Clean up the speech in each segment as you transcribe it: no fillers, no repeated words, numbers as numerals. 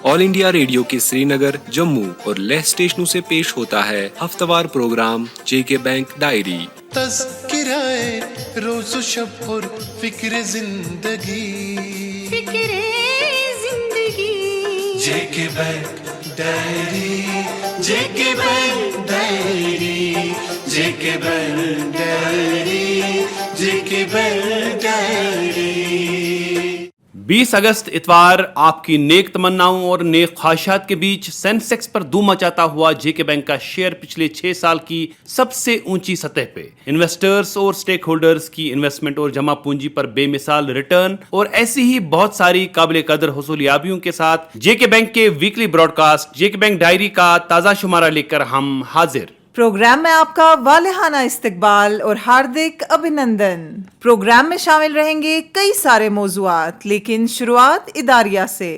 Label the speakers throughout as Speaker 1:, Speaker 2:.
Speaker 1: All India radio के श्रीनगर, जम्मू और लेह स्टेशनों से पेश होता है हफ्तावार प्रोग्राम जेके बैंक डायरी।
Speaker 2: तज़किराए रोज़ व शब और फिक्र जिंदगी जेके बैंक डायरी, जेके बैंक डायरी, जेके बैंक डायरी, जेके बैंक डायरी।
Speaker 3: 20 अगस्त इतवार आपकी नेक तमन्नाओं और नेक ख्वाहिशात के बीच सेंसेक्स पर धूम मचाता हुआ जेके बैंक का शेयर पिछले 6 साल की सबसे ऊंची सतह पे इन्वेस्टर्स और स्टेक होल्डर्स की इन्वेस्टमेंट और जमा पूंजी पर बेमिसाल रिटर्न और ऐसी ही बहुत सारी काबिल कदर हुसूलियाबियों के साथ जेके बैंक के वीकली ब्रॉडकास्ट जेके बैंक डायरी का ताज़ा शुमारा लेकर हम हाजिर।
Speaker 4: प्रोग्राम में आपका वालेहाना इस्तकबाल और हार्दिक अभिनंदन। प्रोग्राम में शामिल रहेंगे कई सारे मौज़ूआत, लेकिन शुरुआत इदारिया से।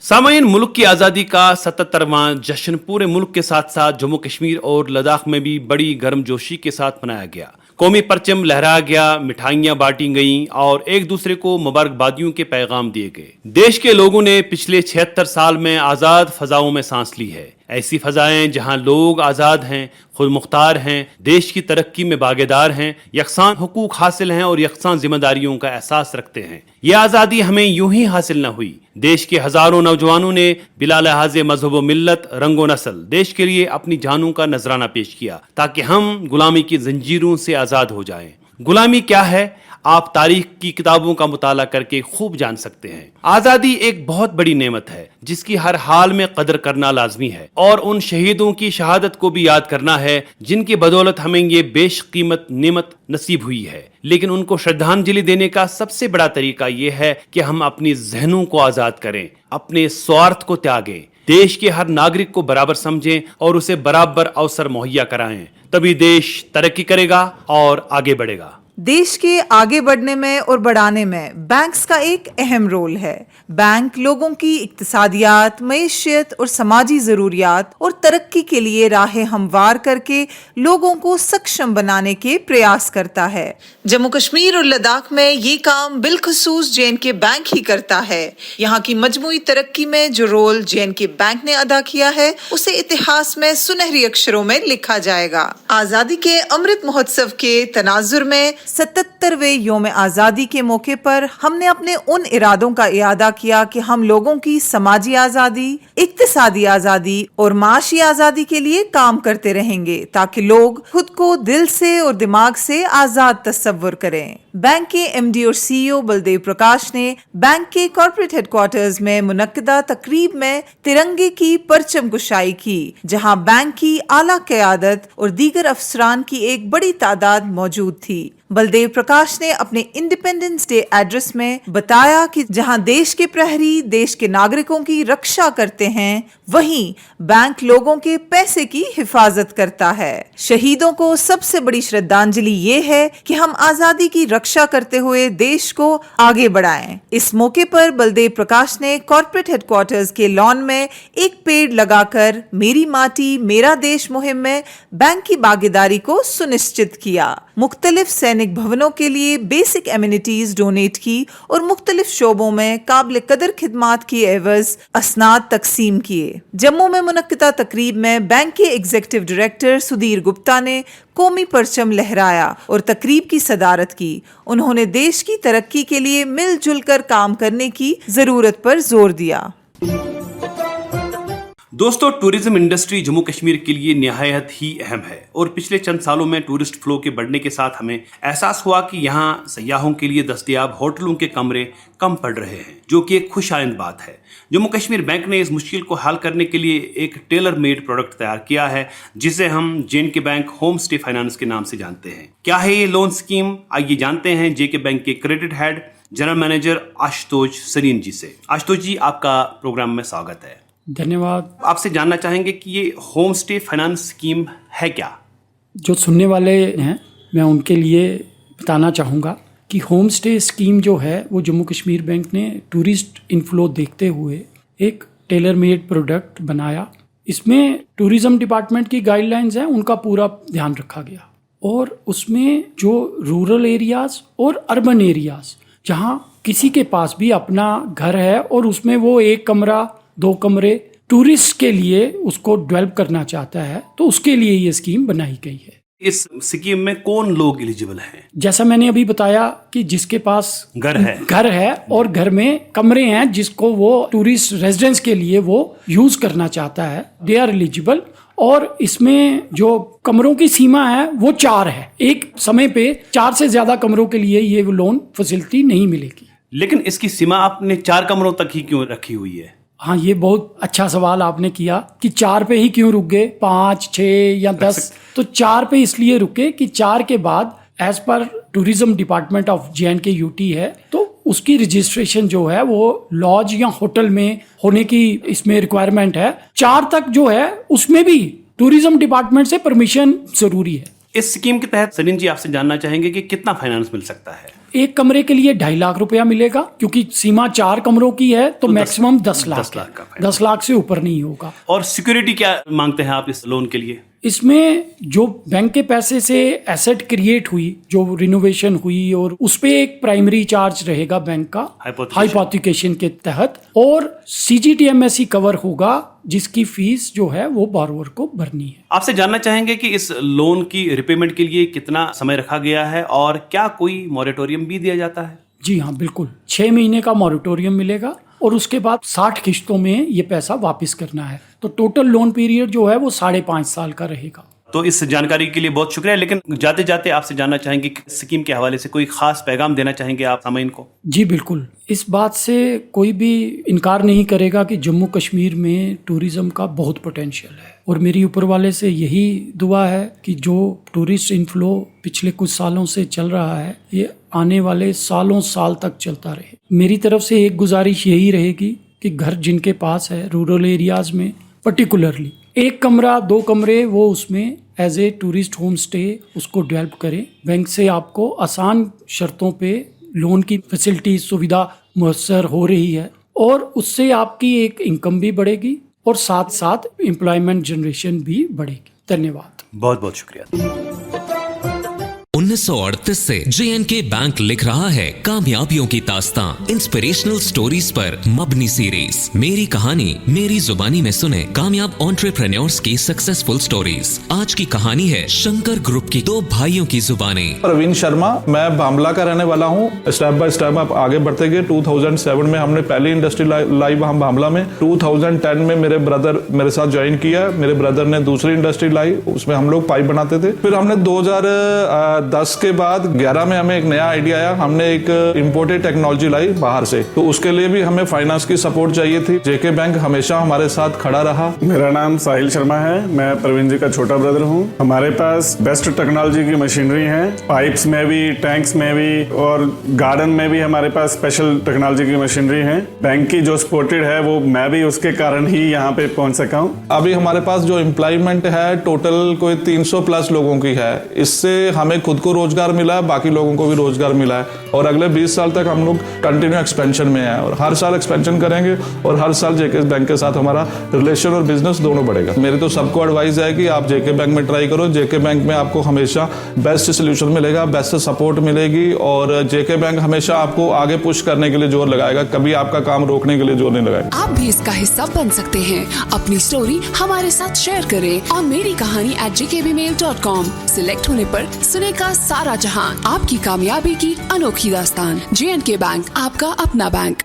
Speaker 3: सामाईन, मुल्क की आज़ादी का 77वां जश्न पूरे मुल्क के साथ साथ जम्मू कश्मीर और लद्दाख में भी बड़ी गर्मजोशी के साथ मनाया गया। कौमी परचम लहराया गया, मिठाइयां बांटी गईं और एक दूसरे को मुबारकबादियों के पैगाम दिए गए। देश के लोगों ने पिछले 76 साल में आज़ाद फजाओं में सांस ली है। ऐसी फजाएं जहां लोग आज़ाद हैं, खुद मुख्तार हैं, देश की तरक्की में भागीदार हैं, यकसान हुकूक हासिल हैं और यकसान जिम्मेदारियों का एहसास रखते हैं। ये आज़ादी हमें यूं ही हासिल न हुई। देश के हजारों नौजवानों ने बिला लिहाज़े मजहब व मिल्लत, रंग व नस्ल देश के लिए अपनी जानों का नजराना पेश किया ताकि हम गुलामी की जंजीरों से आज़ाद हो जाएं। गुलामी क्या है, आप तारीख की किताबों का मुताला करके खूब जान सकते हैं। आज़ादी एक बहुत बड़ी नेमत है जिसकी हर हाल में कदर करना लाजमी है और उन शहीदों की शहादत को भी याद करना है जिनकी बदौलत हमें ये बेशकीमत नेमत नसीब हुई है। लेकिन उनको श्रद्धांजलि देने का सबसे बड़ा तरीका यह है कि हम अपनी जहनों को आज़ाद करें, अपने स्वार्थ को त्यागें, देश के हर नागरिक को बराबर समझें और उसे बराबर अवसर मुहैया कराएं। तभी देश तरक्की करेगा और आगे बढ़ेगा।
Speaker 4: देश के आगे बढ़ने में और बढ़ाने में बैंक्स का एक अहम रोल है। बैंक लोगों की इक्तिसादियात, मईशियत और समाजी ज़रूरियात और तरक्की के लिए राहें हमवार करके लोगों को सक्षम बनाने के प्रयास करता है। जम्मू कश्मीर और लद्दाख में ये काम बिलखुसूस जे.एन.के बैंक ही करता है। यहाँ की मजमूई तरक्की में जो रोल जे.एन.के बैंक ने अदा किया है उसे इतिहास में सुनहरी अक्षरों में लिखा जाएगा। आज़ादी के अमृत महोत्सव के तनाजुर में 77वें योम आज़ादी के मौके पर हमने अपने उन इरादों का इयादा किया कि हम लोगों की समाजी आज़ादी, इक्तिसादी आज़ादी और माशी आज़ादी के लिए काम करते रहेंगे ताकि लोग खुद को दिल से और दिमाग से आज़ाद तस्वुर करें। बैंक के एमडी और सीईओ बलदेव प्रकाश ने बैंक के कॉर्पोरेट हेडक्वार्टर्स में मुनक्किदा तकरीब में तिरंगे की परचम कुशाई की, जहां बैंक की आला क़यादत और दीगर अफसरान की एक बड़ी तादाद मौजूद थी। बलदेव प्रकाश ने अपने इंडिपेंडेंस डे एड्रेस में बताया कि जहां देश के प्रहरी देश के नागरिकों की रक्षा करते हैं, वहीं बैंक लोगों के पैसे की हिफाजत करता है। शहीदों को सबसे बड़ी श्रद्धांजलि ये है कि हम आज़ादी की रक्षा करते हुए देश को आगे बढ़ाएं। इस मौके पर बलदेव प्रकाश ने कॉर्पोरेट हेडक्वार्टर्स के लॉन में एक पेड़ लगाकर मेरी माटी मेरा देश मुहिम में बैंक की भागीदारी को सुनिश्चित किया। मुख्तलिफ सैनिक भवनों के लिए बेसिक एमिनिटीज डोनेट की और मुख्तलिफ शोबों में काबिल कदर खिदमात की एवज असनाद तकसीम किए। जम्मू में मुनक्किदा तकरीब में बैंक के एग्जीक्यूटिव डायरेक्टर सुधीर गुप्ता ने कौमी परचम लहराया और तकरीब की सदारत की। उन्होंने देश की तरक्की के लिए मिलजुल कर काम करने की जरूरत पर जोर दिया।
Speaker 3: दोस्तों, टूरिज्म इंडस्ट्री जम्मू कश्मीर के लिए निहायत ही अहम है और पिछले चंद सालों में टूरिस्ट फ्लो के बढ़ने के साथ हमें एहसास हुआ कि यहाँ सयाहों के लिए दस्तयाब होटलों के कमरे कम पड़ रहे हैं, जो कि एक खुशाइंद बात है। जम्मू कश्मीर बैंक ने इस मुश्किल को हल करने के लिए एक टेलर मेड प्रोडक्ट तैयार किया है जिसे हम जे.एन.के बैंक होम स्टे फाइनेंस के नाम से जानते हैं। क्या है ये लोन स्कीम, आइए जानते हैं जे.के बैंक के credit head general manager Ashutosh Sarin ji से। आशुतोष जी, आपका प्रोग्राम में स्वागत है।
Speaker 5: धन्यवाद।
Speaker 3: आपसे जानना चाहेंगे कि ये होम स्टे फाइनेंस स्कीम है क्या?
Speaker 5: जो सुनने वाले हैं मैं उनके लिए बताना चाहूँगा कि होम स्टे स्कीम जो है वो जम्मू कश्मीर बैंक ने टूरिस्ट इनफ्लो देखते हुए एक टेलर मेड प्रोडक्ट बनाया। इसमें टूरिज़्म डिपार्टमेंट की गाइडलाइंस हैं, उनका पूरा ध्यान रखा गया और उसमें जो रूरल एरियाज़ और अर्बन एरियाज़ जहाँ किसी के पास भी अपना घर है और उसमें वो 1 कमरा 2 कमरे टूरिस्ट के लिए उसको डेवलप करना चाहता है, तो उसके लिए ये स्कीम बनाई गई है।
Speaker 3: इस स्कीम में कौन लोग एलिजिबल हैं?
Speaker 5: जैसा मैंने अभी बताया कि जिसके पास घर है और घर में कमरे हैं जिसको वो टूरिस्ट रेजिडेंस के लिए वो यूज करना चाहता है, दे आर एलिजिबल। और इसमें जो कमरों की सीमा है वो 4 है। एक समय पे 4 से ज्यादा कमरों के लिए ये लोन फैसिलिटी नहीं मिलेगी।
Speaker 3: लेकिन इसकी सीमा आपने 4 कमरों तक ही क्यों रखी हुई है?
Speaker 5: हाँ, ये बहुत अच्छा सवाल आपने किया कि 4 पे ही क्यों रुक गए, 5, 6 या 10। तो 4 पे इसलिए रुके कि 4 के बाद as per tourism department of JNK UT है, तो उसकी रजिस्ट्रेशन जो है वो लॉज या होटल में होने की इसमें रिक्वायरमेंट है। 4 तक जो है उसमें भी टूरिज्म डिपार्टमेंट से परमिशन जरूरी है।
Speaker 3: इस स्कीम के तहत सलीम जी आपसे जानना चाहेंगे कि कितना फाइनेंस मिल सकता है?
Speaker 5: 1 कमरे के लिए 2.5 लाख रुपया मिलेगा, क्योंकि सीमा 4 कमरों की है तो मैक्सिमम 10 लाख
Speaker 3: का
Speaker 5: 10 लाख से ऊपर नहीं होगा।
Speaker 3: और सिक्योरिटी क्या मांगते हैं आप इस लोन के लिए?
Speaker 5: इसमें जो बैंक के पैसे से एसेट क्रिएट हुई, जो रिनोवेशन हुई, और उस पे एक प्राइमरी चार्ज रहेगा बैंक का हाइपोथिकेशन के तहत, और CGTMSE कवर होगा जिसकी फीस जो है वो बोरोवर को भरनी है।
Speaker 3: आपसे जानना चाहेंगे कि इस लोन की रिपेमेंट के लिए कितना समय रखा गया है और क्या कोई मॉरेटोरियम भी दिया जाता है?
Speaker 5: जी हाँ, बिल्कुल 6 महीने का मॉरेटोरियम मिलेगा और उसके बाद 60 किश्तों में ये पैसा वापस करना है। तो टोटल लोन पीरियड जो है वो 5.5 साल का रहेगा।
Speaker 3: तो इस जानकारी के लिए बहुत शुक्रिया। लेकिन जाते जाते आपसे जानना चाहेंगे कि स्कीम के हवाले से कोई खास पैगाम देना चाहेंगे आप सामाइन को?
Speaker 5: जी बिल्कुल, इस बात से कोई भी इनकार नहीं करेगा कि जम्मू कश्मीर में टूरिज्म का बहुत पोटेंशियल है, और मेरी ऊपर वाले से यही दुआ है कि जो टूरिस्ट इनफ्लो पिछले कुछ सालों से चल रहा है ये आने वाले सालों साल तक चलता रहे। मेरी तरफ से एक गुजारिश यही रहेगी कि घर जिनके पास है रूरल एरियाज में पर्टिकुलरली 1 कमरा 2 कमरे वो उसमें as a tourist home stay उसको डेवलप करें। बैंक से आपको आसान शर्तों पे लोन की फैसिलिटी सुविधा मुयस्सर हो रही है, और उससे आपकी एक इनकम भी बढ़ेगी और साथ साथ एम्प्लॉयमेंट जनरेशन भी बढ़ेगी। धन्यवाद।
Speaker 3: बहुत बहुत शुक्रिया।
Speaker 6: 1938 से JNK बैंक लिख रहा है कामयाबियों की दास्तां इंस्पिरेशनल स्टोरीज पर मबनी सीरीज। मेरी कहानी मेरी जुबानी में सुने कामयाब एंटरप्रेन्योर्स की सक्सेसफुल स्टोरीज। आज की कहानी है शंकर ग्रुप की 2 भाइयों की जुबानें।
Speaker 7: प्रवीण शर्मा, मैं बामला का रहने वाला हूँ। स्टेप बाय स्टेप आप आगे बढ़ते गए। 2007 में हमने पहली इंडस्ट्री लाई वहाँ बामला में। 2010 में मेरे ब्रदर मेरे साथ ज्वाइन किया। मेरे ब्रदर ने दूसरी इंडस्ट्री लाई, उसमें हम लोग पाइप बनाते थे। फिर हमने 2010 के बाद 11 में हमें एक नया आइडिया आया। हमने एक इंपोर्टेड टेक्नोलॉजी लाई बाहर से, तो उसके लिए भी हमें फाइनेंस की सपोर्ट चाहिए थी। JK बैंक हमेशा हमारे साथ खड़ा रहा।
Speaker 8: मेरा नाम साहिल शर्मा है, मैं प्रवीण जी का छोटा ब्रदर हूँ। हमारे पास बेस्ट टेक्नोलॉजी की मशीनरी है, पाइप्स में भी, टैंक्स में भी, और गार्डन में भी हमारे पास स्पेशल टेक्नोलॉजी की मशीनरी है। बैंक की जो सपोर्टेड है वो मैं भी उसके कारण ही यहाँ पे पहुँच सका हूँ।
Speaker 7: अभी हमारे पास जो एम्प्लॉयमेंट है टोटल कोई 300 प्लस लोगों की है। इससे हमें खुद को रोजगार मिला है, बाकी लोगों को भी रोजगार मिला है, और अगले 20 साल तक हम लोग कंटिन्यू एक्सपेंशन में हैं और हर साल एक्सपेंशन करेंगे, और हर साल JK बैंक के साथ हमारा रिलेशन और बिजनेस दोनों बढ़ेगा। मेरी तो सबको एडवाइस है कि आप JK बैंक में ट्राई करो। JK बैंक में आपको हमेशा बेस्ट सोल्यूशन मिलेगा, बेस्ट सपोर्ट मिलेगी, और JK बैंक हमेशा आपको आगे पुश करने के लिए जोर लगाएगा, कभी आपका काम रोकने के लिए जोर नहीं लगाएगा।
Speaker 9: आप भी इसका हिस्सा बन सकते हैं। अपनी स्टोरी हमारे साथ शेयर करें और मेरी कहानी @jkbmail.com सिलेक्ट होने पर सुनेगा सारा जहां। आपकी कामयाबी की अनोखी दास्तान। JNK बैंक, आपका अपना बैंक।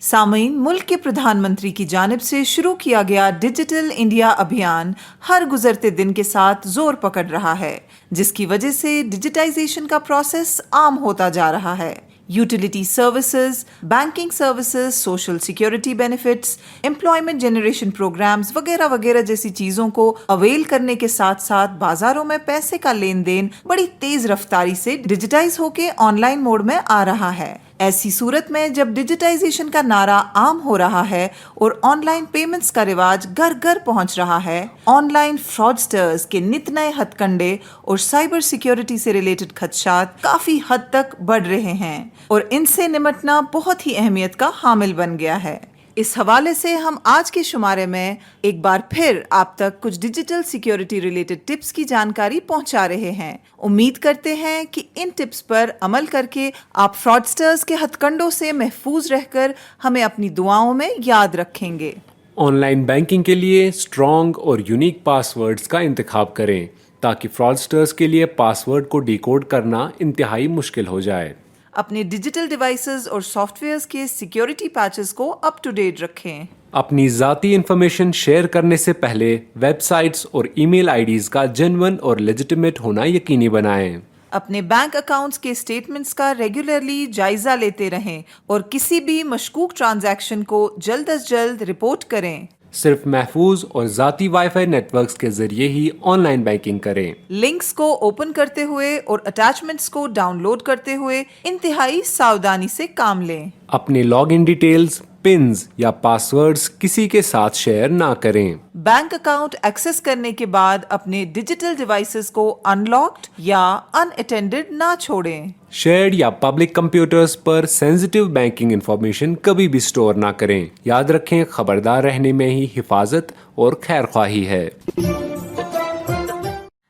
Speaker 4: सामीन, मुल्क के प्रधानमंत्री की जानिब से शुरू किया गया डिजिटल इंडिया अभियान हर गुजरते दिन के साथ जोर पकड़ रहा है, जिसकी वजह से डिजिटाइजेशन का प्रोसेस आम होता जा रहा है। Utility services, banking services, social security benefits, employment generation programs वगैरह वगैरह जैसी चीज़ों को अवेल करने के साथ साथ बाजारों में पैसे का लेन देन बड़ी तेज रफ्तारी से डिजिटाइज होके ऑनलाइन मोड में आ रहा है। ऐसी सूरत में जब डिजिटाइजेशन का नारा आम हो रहा है और ऑनलाइन पेमेंट्स का रिवाज घर घर पहुंच रहा है, ऑनलाइन फ्रॉडस्टर्स के नित नए हथकंडे और साइबर सिक्योरिटी से रिलेटेड खदशात काफी हद तक बढ़ रहे हैं और इनसे निपटना बहुत ही अहमियत का हामिल बन गया है। इस हवाले से हम आज के शुमारे में एक बार फिर आप तक कुछ डिजिटल सिक्योरिटी रिलेटेड टिप्स की जानकारी पहुंचा रहे हैं। उम्मीद करते हैं कि इन टिप्स पर अमल करके आप फ्रॉडस्टर्स के हथकंडों से महफूज रहकर हमें अपनी दुआओं में याद रखेंगे।
Speaker 1: ऑनलाइन बैंकिंग के लिए स्ट्रॉन्ग और यूनिक पासवर्ड्स का इंतखाब करें ताकि फ्रॉडस्टर्स के लिए पासवर्ड को डिकोड करना इंतहाई मुश्किल हो जाए।
Speaker 4: अपने डिजिटल डिवाइसेस और सॉफ्टवेयर्स के सिक्योरिटी पैचेस को अप टू डेट रखें।
Speaker 1: अपनी ज़ाती इंफॉर्मेशन शेयर करने से पहले वेबसाइट्स और ईमेल आईडीज़ का जेन्युइन और लेजिटिमेट होना यकीनी बनाएं।
Speaker 4: अपने बैंक अकाउंट्स के स्टेटमेंट्स का रेगुलरली जायजा लेते रहें और किसी भी मशकूक ट्रांजैक्शन को जल्द अज जल्द रिपोर्ट करें।
Speaker 1: सिर्फ महफूज और ज़ाती वाईफाई नेटवर्क्स के जरिए ही ऑनलाइन बैंकिंग करें।
Speaker 4: लिंक्स को ओपन करते हुए और अटैचमेंट्स को डाउनलोड करते हुए इंतहाई सावधानी से काम लें।
Speaker 1: अपने लॉगिन डिटेल्स, पिन्स या पासवर्ड्स किसी के साथ शेयर ना करें।
Speaker 4: बैंक अकाउंट एक्सेस करने के बाद अपने डिजिटल डिवाइसेस को अनलॉक्ड या अनअटेंडेड ना छोड़ें।
Speaker 1: शेयर्ड या पब्लिक कंप्यूटर्स पर सेंसिटिव बैंकिंग इंफॉर्मेशन कभी भी स्टोर ना करें। याद रखें, खबरदार रहने में ही हिफाजत और खैरख्वाही है।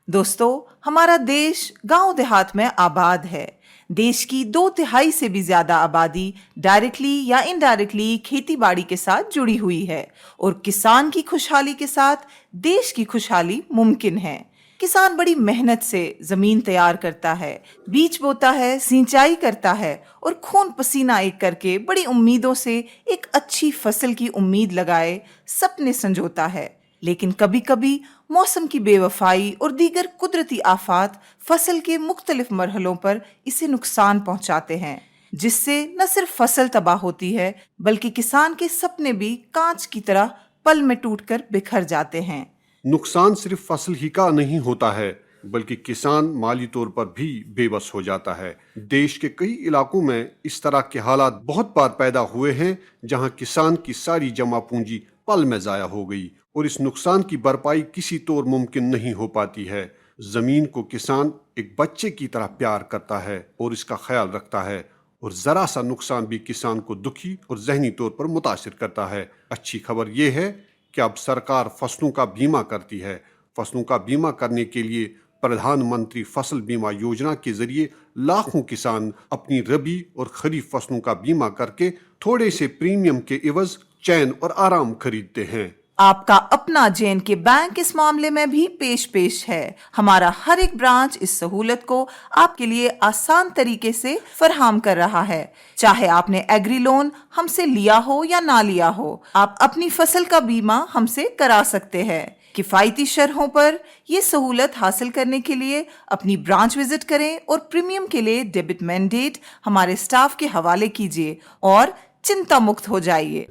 Speaker 4: दोस्तों, हमारा देश गांव देहात में आबाद है। देश की 2/3 से भी ज्यादा आबादी डायरेक्टली या इनडायरेक्टली खेती बाड़ी के साथ जुड़ी हुई है और किसान की खुशहाली के साथ देश की खुशहाली मुमकिन है। किसान बड़ी मेहनत से जमीन तैयार करता है, बीज बोता है, सिंचाई करता है और खून पसीना एक करके बड़ी उम्मीदों से एक अच्छी फसल की उम्मीद लगाए सपने संजोता है। लेकिन कभी कभी मौसम की बेवफाई और दीगर कुदरती आफात फसल के मुख्तलिफ मरहलों पर इसे नुकसान पहुंचाते हैं, जिससे न सिर्फ फसल तबाह होती है बल्कि किसान के सपने भी कांच की तरह पल में टूटकर बिखर जाते हैं।
Speaker 10: नुकसान सिर्फ फसल ही का नहीं होता है बल्कि किसान माली तौर पर भी बेबस हो जाता है। देश के कई इलाकों में इस तरह के हालात बहुत बार पैदा हुए हैं जहां किसान की सारी जमा पूंजी पल में जाया हो गई और इस नुकसान की भरपाई किसी तौर मुमकिन नहीं हो पाती है। जमीन को किसान एक बच्चे की तरह प्यार करता है और इसका ख्याल रखता है और जरा सा नुकसान भी किसान को दुखी और जहनी तौर पर मुतासिर करता है। अच्छी खबर यह है कि अब सरकार फसलों का बीमा करती है। फसलों का बीमा करने के लिए प्रधानमंत्री फसल बीमा योजना के जरिए लाखों किसान अपनी रबी और खरीफ फसलों का बीमा करके थोड़े से प्रीमियम के एवज चैन और आराम खरीदते हैं।
Speaker 4: आपका अपना J&K बैंक इस मामले में भी पेश है। हमारा हर एक ब्रांच इस सहूलत को आपके लिए आसान तरीके से फराहम कर रहा है। चाहे आपने एग्री लोन हमसे लिया हो या ना लिया हो, आप अपनी फसल का बीमा हमसे करा सकते हैं। किफायती शरहों पर ये सहूलत हासिल करने के लिए अपनी ब्रांच विजिट करें और प्रीमियम के लिए डेबिट मैंडेट हमारे स्टाफ के हवाले कीजिए और चिंता मुक्त हो जाइए।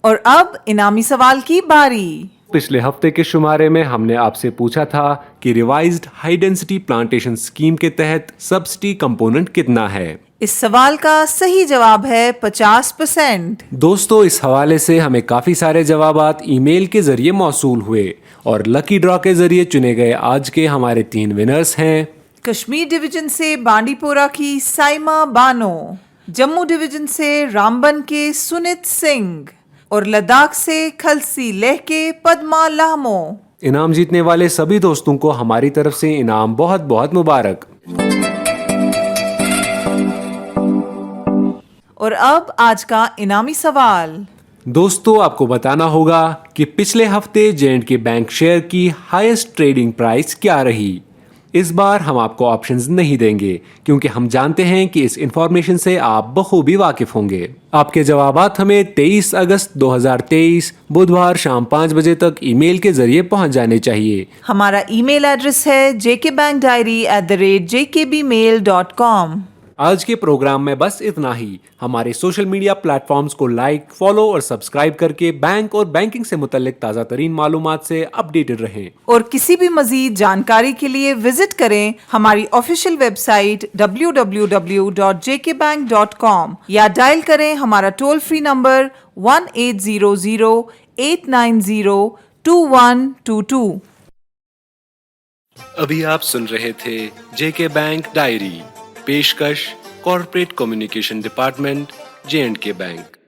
Speaker 4: और अब इनामी सवाल की बारी।
Speaker 1: पिछले हफ्ते के शुमारे में हमने आपसे पूछा था कि revised high density plantation scheme के तहत सब्सिडी कंपोनेंट कितना है।
Speaker 4: इस सवाल का सही जवाब है 50%।
Speaker 1: दोस्तों, इस हवाले से हमें काफी सारे जवाबात ईमेल के जरिए मौसूल हुए और लकी ड्रॉ के जरिए चुने गए आज के हमारे 3 विनर्स हैं।
Speaker 4: कश्मीर डिवीजन से बांडीपोरा की साइमा बानो, जम्मू डिवीजन से रामबन के सुनित सिंह और लद्दाख से खलसी लेह के पद्मा लामो।
Speaker 1: इनाम जीतने वाले सभी दोस्तों को हमारी तरफ से इनाम बहुत बहुत मुबारक।
Speaker 4: और अब आज का इनामी सवाल।
Speaker 1: दोस्तों, आपको बताना होगा कि पिछले हफ्ते J&K बैंक शेयर की हाईएस्ट ट्रेडिंग प्राइस क्या रही। इस बार हम आपको ऑप्शंस नहीं देंगे क्योंकि हम जानते हैं कि इस इंफॉर्मेशन से आप बखूबी वाकिफ होंगे। आपके जवाबात हमें 23 अगस्त 2023 बुधवार शाम 5 बजे तक ईमेल के जरिए पहुंच जाने चाहिए।
Speaker 4: हमारा ईमेल एड्रेस है jkbankdiary@jkbmail.com।
Speaker 1: आज के प्रोग्राम में बस इतना ही। हमारे सोशल मीडिया प्लेटफॉर्म्स को लाइक, फॉलो और सब्सक्राइब करके बैंक और बैंकिंग से मुतल्लिक ताज़ा तरीन मालूमात से अपडेटेड रहें।
Speaker 4: और किसी भी मजीद जानकारी के लिए विजिट करें हमारी ऑफिशियल वेबसाइट www.jkbank.com या डायल करें हमारा टोल फ्री नंबर 1800-890-2122।
Speaker 1: अभी आप सुन रहे थे JK बैंक डायरी, पेशकश corporate communication department, J&K bank.